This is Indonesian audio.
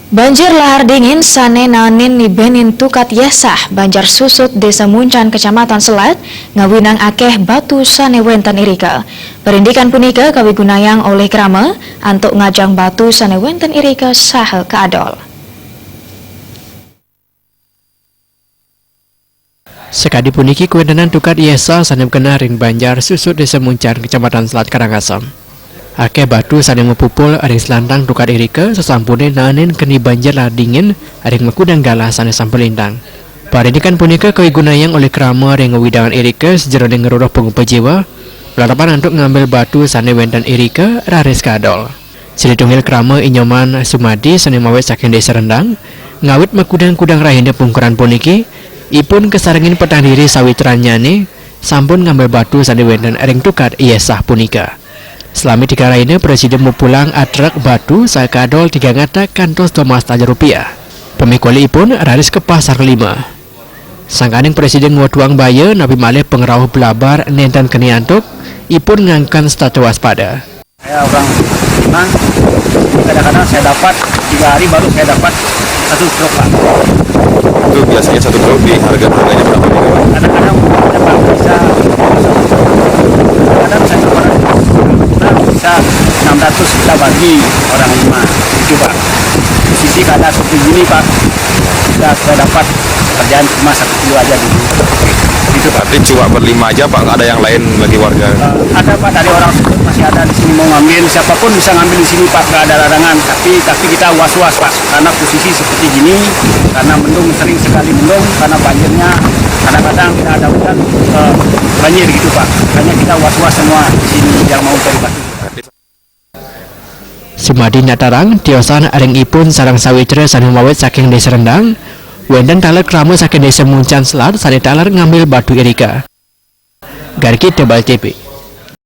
Banjir lahar dingin sane nanin nibenin tukat yesah Banjar Susut Desa Muncan Kecamatan Selat ngawinang akeh batu sane wenten irika. Perindikan punika kawigunayang oleh krama antuk ngajang batu sane wenten irika saha kaadol. Sekadi puniki kuwentenan tukat yesah sane kena ring Banjar Susut Desa Muncan Kecamatan Selat Karangasem. Akeh batu sane mepupul aring selantang tukar irika sesampune nanen keni banjir lahar dingin aring mekudang galah sane sampelintang. Parindikan punika kawigunayang oleh krama ring widangan irika sejeroning ngeruruh pengupa jiwa lalapan untuk ngambil batu sane wenten irika raris kadol. Silitungil krama Inyoman Sumadi sane mawet saking Desa Rendang ngawit mekudang-kudang rahina pungkuran puniki ipun kesarengin petang diri sawitranyane sampun ngambil batu sane wenten aring tukar yesah punika. Selami tiga lainnya Presiden mupulang atrak batu sakadol 3 ngata kantos Rp2,5 Pemikuli pun raris ke pasar 5. Sangkaning Presiden ngutuang baya nabi malih pengerauh belabar nenten keniantuk ipun ngangkan status waspada. Saya orang Minang, kadang-kadang saya dapat 3 hari baru saya dapat 1 truk Pak. Itu biasanya 1 truk di harganya berapa? Kadang-kadang dapat bisa bisa 600 kita bagi orang 5 itu Pak. Di sisi keadaan seperti ini Pak, saya dapat kerjaan cuma 1 kilo aja dulu. Itu berarti cuma berlima aja Pak, nggak ada yang lain bagi warga? Ada Pak, dari orang Susut masih ada di sini mau ngambil, siapapun bisa ngambil di sini Pak, nggak ada larangan. Tapi kita was-was Pak, karena posisi seperti gini, karena mendung sering sekali mendung, karena banjirnya kadang-kadang kita ada hujan banjir gitu Pak. Makanya kita was-was semua di sini yang mau cari batu. Sumadi Natarang tiosan aring ipun sarang sawitra sane mawet saking Desa Rendang wenten taler krama saking Desa Muncan Selat sane taler ngambil batu irika. Garki Tebal TV.